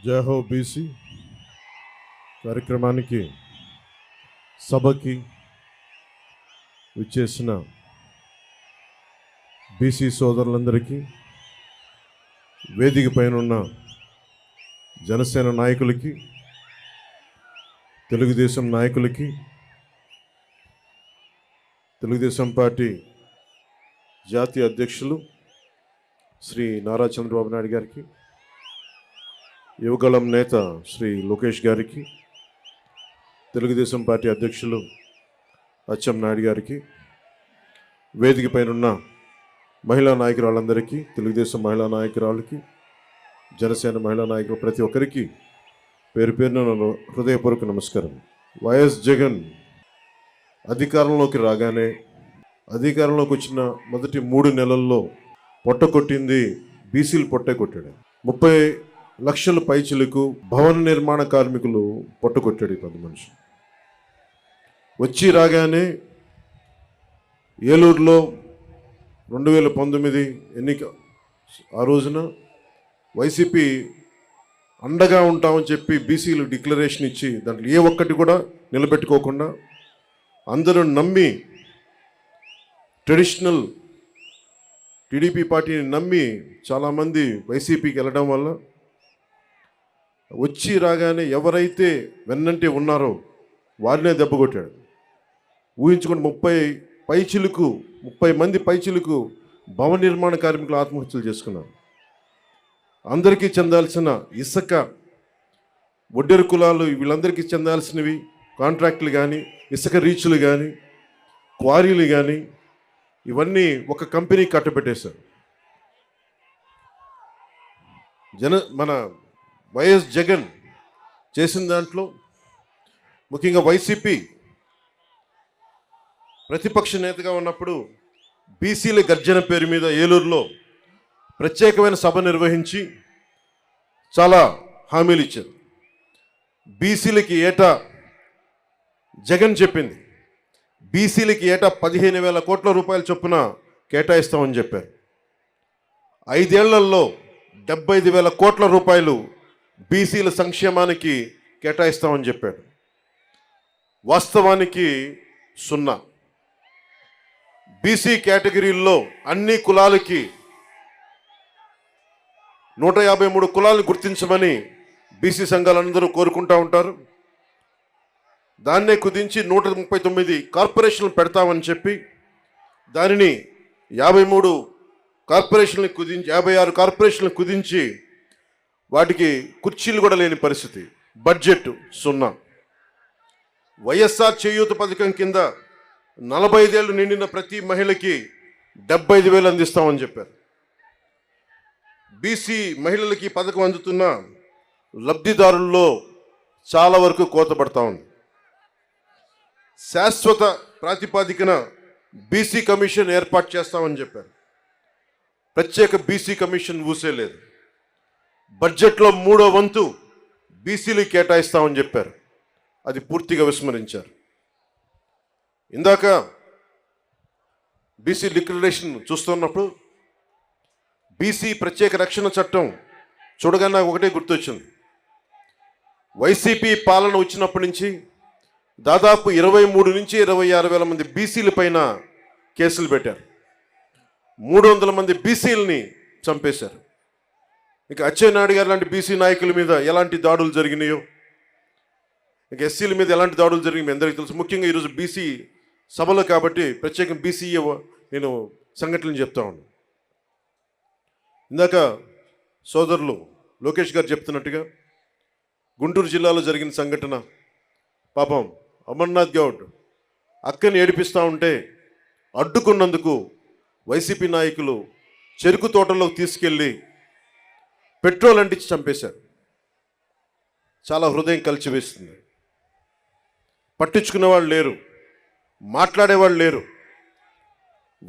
జై హో బీసీ కార్యక్రమానికి సభకి విచ్చేసిన బీసీ సోదరులందరికీ, వేదిక పైన ఉన్న జనసేన నాయకులకి, తెలుగుదేశం నాయకులకి, తెలుగుదేశం పార్టీ జాతీయ అధ్యక్షులు శ్రీ నారా చంద్రబాబు నాయుడు గారికి, యువగళం నేత శ్రీ లోకేష్ గారికి, తెలుగుదేశం పార్టీ అధ్యక్షులు అచ్చెం నాయుడు గారికి, వేదిక పైన ఉన్న మహిళా నాయకురాళ్ళందరికీ, తెలుగుదేశం మహిళా నాయకురాళ్ళకి, జనసేన మహిళా నాయకులు ప్రతి ఒక్కరికి పేరు పేరున హృదయపూర్వక నమస్కారం. వైఎస్ జగన్ అధికారంలోకి రాగానే, అధికారంలోకి వచ్చిన మొదటి 3 నెలల్లో పొట్ట కొట్టింది బీసీలు పొట్టే కొట్టాడు. 30 లక్షల పైచిలకు భవన నిర్మాణ కార్మికులు పొట్టకొట్టాడు ఈ 10 మనిషి. వచ్చి రాగానే ఏలూరులో 2019 ఎన్నిక ఆ రోజున వైసీపీ అండగా ఉంటామని చెప్పి బీసీలు డిక్లరేషన్ ఇచ్చి దాంట్లో ఏ ఒక్కటి కూడా నిలబెట్టుకోకుండా అందరూ నమ్మి ట్రెడిషనల్ టీడీపీ పార్టీని నమ్మి చాలామంది వైసీపీకి వెళ్ళడం వల్ల వచ్చి రాగానే ఎవరైతే వెన్నంటే ఉన్నారో వారినే దెబ్బకొట్టాడు. ఊహించుకుని 30 మంది పైచిలుకు భవన నిర్మాణ కార్మికులు ఆత్మహత్యలు చేసుకున్నారు. అందరికీ చెందాల్సిన ఇసుక, ఒడ్డెరు కులాలు వీళ్ళందరికీ చెందాల్సినవి కాంట్రాక్టులు కానీ, ఇసుక రీచ్లు కానీ, క్వారీలు కానీ ఇవన్నీ ఒక కంపెనీ కట్టబెట్టేశారు. మన వైఎస్ జగన్ చేసిన దాంట్లో ముఖ్యంగా వైసీపీ ప్రతిపక్ష నేతగా ఉన్నప్పుడు బీసీల గర్జన పేరు మీద ఏలూరులో ప్రత్యేకమైన సభ నిర్వహించి చాలా హామీలు ఇచ్చారు. బీసీలకి ఏటా జగన్ చెప్పింది, బీసీలకి ఏటా 15,000 కోట్ల రూపాయల చొప్పున కేటాయిస్తామని చెప్పారు. 5 ఏళ్లలో 75,000 కోట్ల రూపాయలు బీసీల సంక్షేమానికి కేటాయిస్తామని చెప్పాడు. వాస్తవానికి 0. బీసీ కేటగిరీల్లో అన్ని కులాలకి 153 కులాలను గుర్తించమని బీసీ సంఘాలందరూ కోరుకుంటూ ఉంటారు. దాన్నే కుదించి 139 కార్పొరేషన్లు పెడతామని చెప్పి దానిని 53 కార్పొరేషన్లు కుదించి 56 కార్పొరేషన్లు కుదించి వాటికి కుర్చీలు కూడా లేని పరిస్థితి. బడ్జెట్ 0. వైఎస్ఆర్ చేయూత పథకం కింద 45 ఏళ్ళు నిండిన ప్రతి మహిళకి 75,000 అందిస్తామని చెప్పారు. బీసీ మహిళలకి పథకం అందుతున్న లబ్ధిదారుల్లో చాలా వరకు కోత పడతా ఉంది. శాశ్వత ప్రాతిపాదికన బీసీ కమిషన్ ఏర్పాటు చేస్తామని చెప్పారు. ప్రత్యేక బీసీ కమిషన్ ఊసేలేదు. బడ్జెట్లో 3వ వంతు బీసీలు కేటాయిస్తామని చెప్పారు. అది పూర్తిగా విస్మరించారు. ఇందాక బీసీ డిక్లరేషన్ చూస్తున్నప్పుడు బీసీ ప్రత్యేక రక్షణ చట్టం చూడగానే నాకు ఒకటే గుర్తొచ్చింది. వైసీపీ పాలన వచ్చినప్పటి నుంచి దాదాపు 23 నుంచి 26,000 మంది బీసీల పైన కేసులు పెట్టారు. 300 మంది బీసీలని చంపేశారు. ఇక అచ్చెన్నాయుడు గారు లాంటి బీసీ నాయకుల మీద ఎలాంటి దాడులు జరిగినాయో, ఇక ఎస్సీల మీద ఎలాంటి దాడులు జరిగినాయి మీ అందరికీ తెలుసు. ముఖ్యంగా ఈరోజు బీసీ సభలో కాబట్టి ప్రత్యేకంగా బీసీ నేను సంఘటనలు చెప్తా ఉన్నాను. ఇందాక సోదరులు లోకేష్ గారు చెప్తున్నట్టుగా గుంటూరు జిల్లాలో జరిగిన సంఘటన, పాపం అమర్నాథ్ గౌడ్ అక్కని ఏడిపిస్తూ ఉంటే అడ్డుకున్నందుకు వైసీపీ నాయకులు చెరుకు తోటలోకి తీసుకెళ్ళి పెట్రోల్ అంటించి చంపేశారు. చాలా హృదయం కలిచివేస్తుంది. పట్టించుకునేవాళ్ళు లేరు, మాట్లాడేవాళ్ళు లేరు.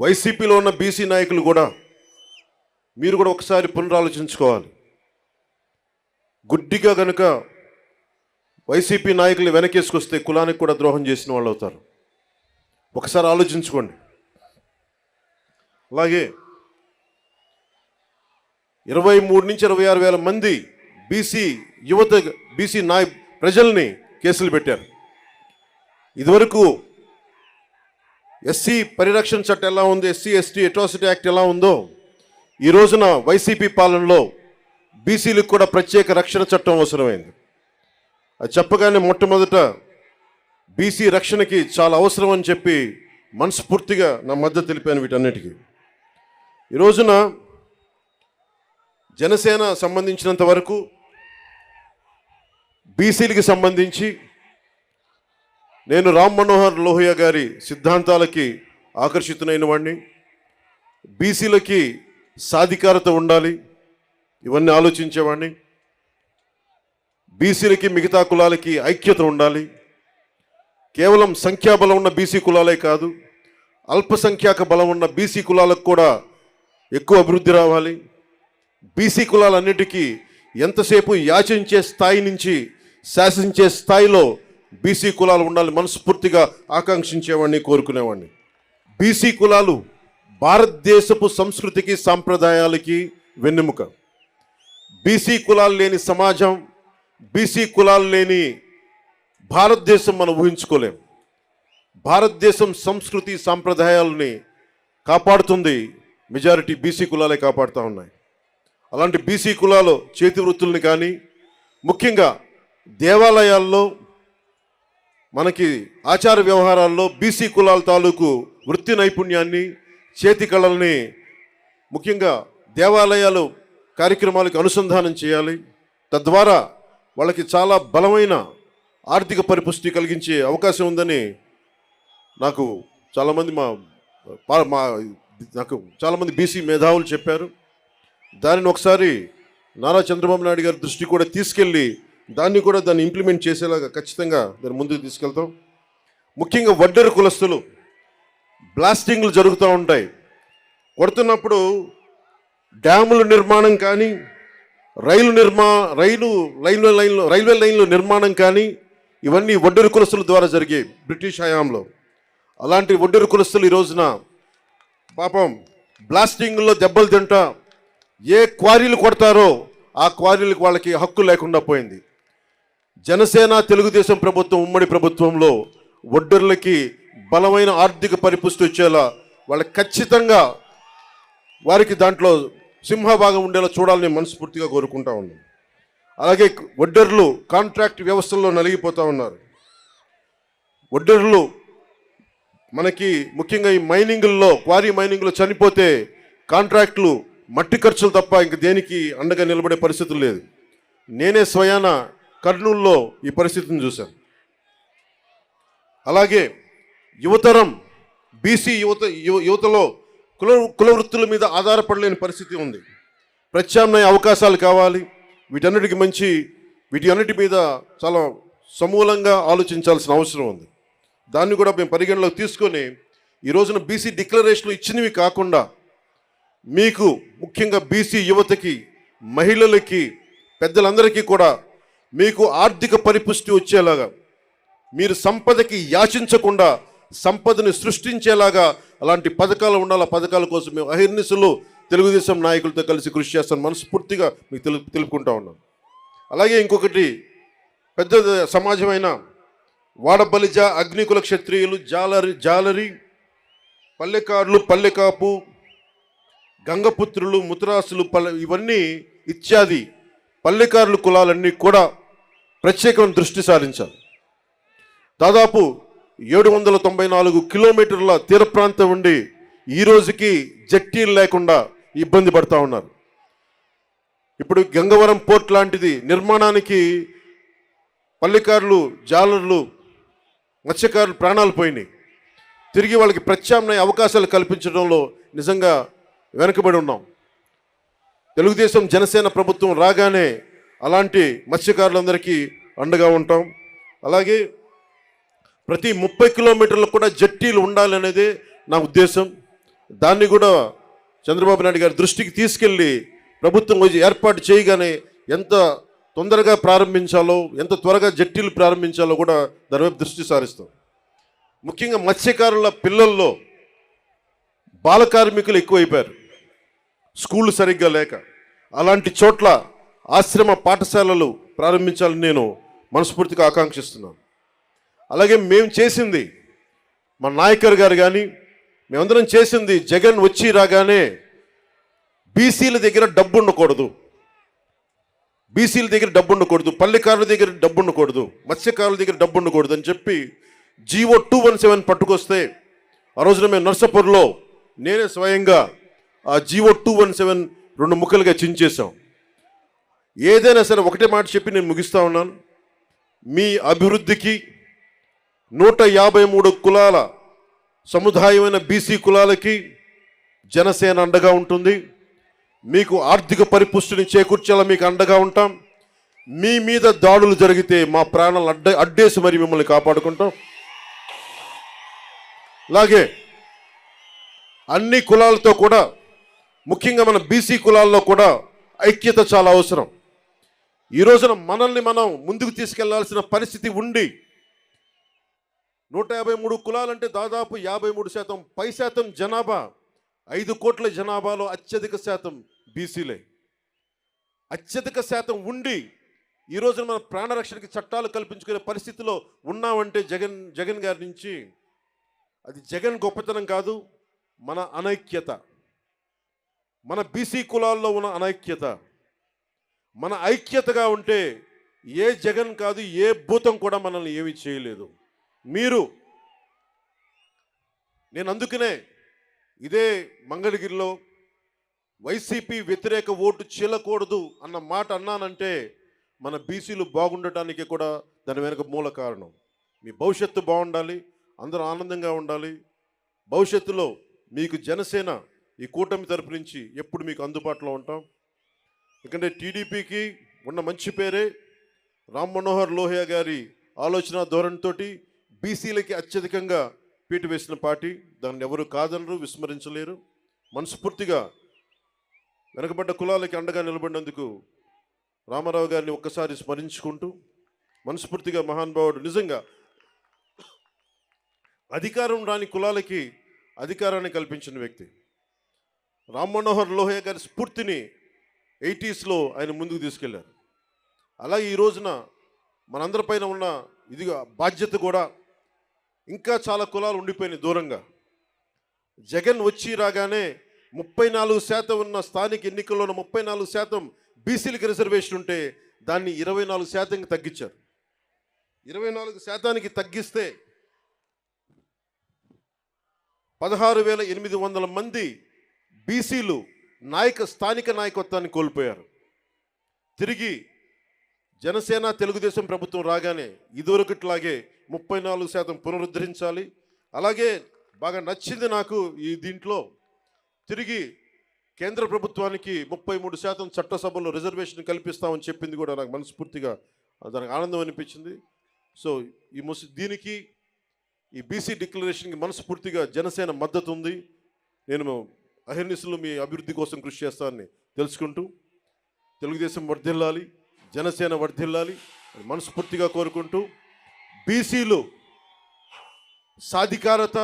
వైసీపీలో ఉన్న బీసీ నాయకులు కూడా మీరు కూడా ఒకసారి పునరాలోచించుకోవాలి. గుడ్డిగా కనుక వైసీపీ నాయకులు వెనకేసుకొస్తే కులానికి కూడా ద్రోహం చేసిన వాళ్ళు అవుతారు. ఒకసారి ఆలోచించుకోండి. అలాగే 23 నుంచి 26 వేల మంది బీసీ యువత, బీసీ ప్రజల్ని కేసులు పెట్టారు. ఇదివరకు ఎస్సీ పరిరక్షణ చట్టం ఎలా ఉంది, ఎస్సీ ఎస్టీ అట్రాసిటీ యాక్ట్ ఎలా ఉందో, ఈ రోజున వైసీపీ పాలనలో బీసీలకు కూడా ప్రత్యేక రక్షణ చట్టం అవసరమైంది. అది చెప్పగానే మొట్టమొదట బీసీ రక్షణకి చాలా అవసరం అని చెప్పి మనస్ఫూర్తిగా నా మద్దతు తెలిపాను వీటన్నిటికీ. ఈ రోజున జనసేన సంబంధించినంత వరకు బీసీలకి సంబంధించి నేను రామ్ మనోహర్ లోహియా గారి సిద్ధాంతాలకి ఆకర్షితునైన వాడిని. బీసీలకి సాధికారత ఉండాలి, ఇవన్నీ ఆలోచించేవాడిని. బీసీలకి మిగతా కులాలకి ఐక్యత ఉండాలి. కేవలం సంఖ్యాబలం ఉన్న బీసీ కులాలే కాదు, అల్పసంఖ్యాక బలం ఉన్న బీసీ కులాలకు కూడా ఎక్కువ అభివృద్ధి రావాలి. బీసీ కులాలన్నిటికీ ఎంతసేపు యాచించే స్థాయి నుంచి శాసించే స్థాయిలో బీసీ కులాలు ఉండాలి మనస్ఫూర్తిగా ఆకాంక్షించేవాడిని, కోరుకునేవాడిని. బీసీ కులాలు భారతదేశపు సంస్కృతికి సాంప్రదాయాలకి వెన్నెముక. బీసీ కులాలు లేని సమాజం, బీసీ కులాలు లేని భారతదేశం మనం ఊహించుకోలేం. భారతదేశం సంస్కృతి సాంప్రదాయాలని కాపాడుతుంది మెజారిటీ బీసీ కులాలే కాపాడుతూ ఉన్నాయి. అలాంటి బీసీ కులాలు చేతి వృత్తుల్ని కానీ, ముఖ్యంగా దేవాలయాల్లో మనకి ఆచార వ్యవహారాల్లో బీసీ కులాల తాలూకు వృత్తి నైపుణ్యాన్ని, చేతి కళల్ని ముఖ్యంగా దేవాలయాలు కార్యక్రమాలకు అనుసంధానం చేయాలి. తద్వారా వాళ్ళకి చాలా బలమైన ఆర్థిక పరిపుష్టి కలిగించే అవకాశం ఉందని నాకు చాలామంది బీసీ మేధావులు చెప్పారు. దానిని ఒకసారి నారా చంద్రబాబు నాయుడు గారి దృష్టి కూడా తీసుకెళ్ళి దాన్ని ఇంప్లిమెంట్ చేసేలాగా ఖచ్చితంగా దాన్ని ముందుకు తీసుకెళ్తాం. ముఖ్యంగా వడ్డెర కులస్తులు బ్లాస్టింగ్లు జరుగుతూ ఉంటాయి. కొడుతున్నప్పుడు డ్యాముల నిర్మాణం కానీ, రైల్వే లైన్లు నిర్మాణం కానీ ఇవన్నీ వడ్డెర కులస్తుల ద్వారా జరిగాయి బ్రిటిష్ హయాంలో. అలాంటి వడ్డెర కులస్తులు ఈ రోజున పాపం బ్లాస్టింగ్లో దెబ్బలు తింటా ఏ క్వారీలు కొడతారో ఆ క్వారీలకు వాళ్ళకి హక్కు లేకుండా పోయింది. జనసేన తెలుగుదేశం ప్రభుత్వం ఉమ్మడి ప్రభుత్వంలో వడ్డెర్లకి బలమైన ఆర్థిక పరిపుష్టి వచ్చేలా వాళ్ళకి ఖచ్చితంగా వారికి దాంట్లో సింహభాగం ఉండేలా చూడాలని మనస్ఫూర్తిగా కోరుకుంటా ఉన్నాం. అలాగే వడ్డెర్లు కాంట్రాక్ట్ వ్యవస్థల్లో నలిగిపోతూ ఉన్నారు. వడ్డెర్లు మనకి ముఖ్యంగా ఈ క్వారీ మైనింగ్లో చనిపోతే కాంట్రాక్టులు మట్టి ఖర్చులు తప్ప ఇంక దేనికి అండగా నిలబడే పరిస్థితులు లేదు. నేనే స్వయాన కర్నూలులో ఈ పరిస్థితిని చూశాను. అలాగే యువతరం బీసీ యువతలో కుల వృత్తుల మీద ఆధారపడలేని పరిస్థితి ఉంది. ప్రత్యామ్నాయ అవకాశాలు కావాలి. వీటన్నిటి మీద చాలా సమూలంగా ఆలోచించాల్సిన అవసరం ఉంది. దాన్ని కూడా మేము పరిగణలోకి తీసుకొని ఈ రోజున బీసీ డిక్లరేషన్లు ఇచ్చినవి కాకుండా మీకు ముఖ్యంగా బీసీ యువతకి, మహిళలకి, పెద్దలందరికీ కూడా మీకు ఆర్థిక పరిపుష్టి వచ్చేలాగా, మీరు సంపదకి యాచించకుండా సంపదని సృష్టించేలాగా అలాంటి పథకాలు ఉండాలి. ఆ పథకాల కోసం మేము అహిర్నిశలు తెలుగుదేశం నాయకులతో కలిసి కృషి చేస్తాను మనస్ఫూర్తిగా మీకు తెలుపుకుంటా ఉన్నాం. అలాగే ఇంకొకటి పెద్ద సమాజమైన వాడబలిజ, అగ్నికుల క్షత్రియులు, జాలరి, పల్లెకారులు, పల్లెకాపు, గంగపుత్రులు, ముతరాసులు, ఇవన్నీ ఇత్యాది పల్లెకారుల కులాలన్నీ కూడా ప్రత్యేకమైన దృష్టి సారించాలి. దాదాపు 794 కిలోమీటర్ల తీర ప్రాంతం ఉండి ఈ రోజుకి జట్టీలు లేకుండా ఇబ్బంది పడతా ఉన్నారు. ఇప్పుడు గంగవరం పోర్ట్ లాంటిది నిర్మాణానికి పల్లెకారులు, జాలర్లు, మత్స్యకారులు ప్రాణాలు పోయినాయి. తిరిగి వాళ్ళకి ప్రత్యామ్నాయ అవకాశాలు కల్పించడంలో నిజంగా వెనుకబడి ఉన్నాం. తెలుగుదేశం జనసేన ప్రభుత్వం రాగానే అలాంటి మత్స్యకారులందరికీ అండగా ఉంటాం. అలాగే ప్రతి 30 కిలోమీటర్లకు కూడా జట్టీలు ఉండాలనేదే నా ఉద్దేశం. దాన్ని కూడా చంద్రబాబు నాయుడు గారి దృష్టికి తీసుకెళ్ళి ప్రభుత్వం ఏర్పాటు చేయగానే ఎంత తొందరగా ప్రారంభించాలో, ఎంత త్వరగా జట్టీలు ప్రారంభించాలో కూడా దాని వైపు దృష్టి సారిస్తాం. ముఖ్యంగా మత్స్యకారుల పిల్లల్లో బాల కార్మికులు ఎక్కువైపోయారు, స్కూళ్ళు సరిగ్గా లేక. అలాంటి చోట్ల ఆశ్రమ పాఠశాలలు ప్రారంభించాలని నేను మనస్ఫూర్తిగా ఆకాంక్షిస్తున్నాను. అలాగే మేము చేసింది, మా నాయకర్ గారు కానీ మేమందరం చేసింది, జగన్ వచ్చి రాగానే బీసీల దగ్గర డబ్బు ఉండకూడదు, బీసీల దగ్గర డబ్బు ఉండకూడదు, పల్లెకారుల దగ్గర డబ్బు ఉండకూడదు, మత్స్యకారుల దగ్గర డబ్బు ఉండకూడదు అని చెప్పి జీవో 217 పట్టుకొస్తే ఆ రోజున మేము నర్సాపూర్లో నేనే స్వయంగా ఆ జీవో 217 2 ముక్కలుగా చించేశాం. ఏదైనా సరే ఒకటే మాట చెప్పి నేను ముగిస్తా ఉన్నాను. మీ అభివృద్ధికి 153 కులాల సముదాయమైన బీసీ కులాలకి జనసేన అండగా ఉంటుంది. మీకు ఆర్థిక పరిపుష్టిని చేకూర్చేలా మీకు అండగా ఉంటాం. మీ మీద దాడులు జరిగితే మా ప్రాణాలు అడ్డేసి మరి మిమ్మల్ని కాపాడుకుంటాం. అలాగే అన్ని కులాలతో కూడా, ముఖ్యంగా మన బీసీ కులాల్లో కూడా ఐక్యత చాలా అవసరం. ఈ రోజున మనల్ని మనం ముందుకు తీసుకెళ్లాల్సిన పరిస్థితి ఉండి 153 కులాలంటే దాదాపు 53% పై శాతం జనాభా, 5 కోట్ల జనాభాలో అత్యధిక శాతం బీసీలే. అత్యధిక శాతం ఉండి ఈ రోజున మన ప్రాణరక్షణకి చట్టాలు కల్పించుకునే పరిస్థితిలో ఉన్నామంటే జగన్ గారి నుంచి అది జగన్ గొప్పతనం కాదు, మన అనైక్యత, మన బీసీ కులాల్లో ఉన్న అనైక్యత. మన ఐక్యతగా ఉంటే ఏ జగన్ కాదు, ఏ భూతం కూడా మనల్ని ఏమీ చేయలేదు. నేను అందుకనే ఇదే మంగళగిరిలో వైసీపీ వ్యతిరేక ఓటు చీలకూడదు అన్న మాట అన్నానంటే మన బీసీలు బాగుండటానికి కూడా దాని వెనుక మూల కారణం. మీ భవిష్యత్తు బాగుండాలి, అందరూ ఆనందంగా ఉండాలి. భవిష్యత్తులో మీకు జనసేన ఈ కూటమి తరపు నుంచి ఎప్పుడు మీకు అందుబాటులో ఉంటాం. ఎందుకంటే టీడీపీకి ఉన్న మంచి పేరే రామ్ మనోహర్ లోహియా గారి ఆలోచన ధోరణితోటి బీసీలకి అత్యధికంగా పీటు వేసిన పార్టీ. దాన్ని ఎవరు కాదనరు, విస్మరించలేరు. మనస్ఫూర్తిగా వెనకబడ్డ కులాలకి అండగా నిలబడినందుకు రామారావు గారిని ఒక్కసారి స్మరించుకుంటూ, మనస్ఫూర్తిగా మహానుభావుడు, నిజంగా అధికారం రాని కులాలకి అధికారాన్ని కల్పించిన వ్యక్తి. రామ్ మనోహర్ లోహియా గారి స్ఫూర్తిని 80s ఆయన ముందుకు తీసుకెళ్లారు. అలాగే ఈ రోజున మనందరిపైన ఉన్న ఇదిగా బాధ్యత కూడా ఇంకా చాలా కులాలు ఉండిపోయినాయి దూరంగా. జగన్ వచ్చి రాగానే 34% ఉన్న స్థానిక ఎన్నికల్లోనూ 34% బీసీలకు రిజర్వేషన్ ఉంటే దాన్ని 24% తగ్గించారు. 24% తగ్గిస్తే 16,800 మంది బీసీలు స్థానిక నాయకత్వాన్ని కోల్పోయారు. తిరిగి జనసేన తెలుగుదేశం ప్రభుత్వం రాగానే ఇదివరకట్లాగే 34% పునరుద్ధరించాలి. అలాగే బాగా నచ్చింది నాకు ఈ దీంట్లో, తిరిగి కేంద్ర ప్రభుత్వానికి 33% చట్టసభలో రిజర్వేషన్ కల్పిస్తామని చెప్పింది కూడా నాకు మనస్ఫూర్తిగా దానికి ఆనందం అనిపించింది. సో దీనికి ఈ బీసీ డిక్లరేషన్కి మనస్ఫూర్తిగా జనసేన మద్దతు ఉంది. నేను అహర్నిశలు మీ అభివృద్ధి కోసం కృషి చేస్తానని తెలుసుకుంటూ, తెలుగుదేశం వర్ధిల్లాలి, జనసేన వర్ధిల్లాలి మనస్ఫూర్తిగా కోరుకుంటూ, బీసీలు సాధికారత,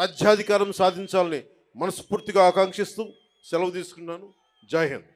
రాజ్యాధికారం సాధించాలని మనస్ఫూర్తిగా ఆకాంక్షిస్తూ సెలవు తీసుకున్నాను. జై హింద్.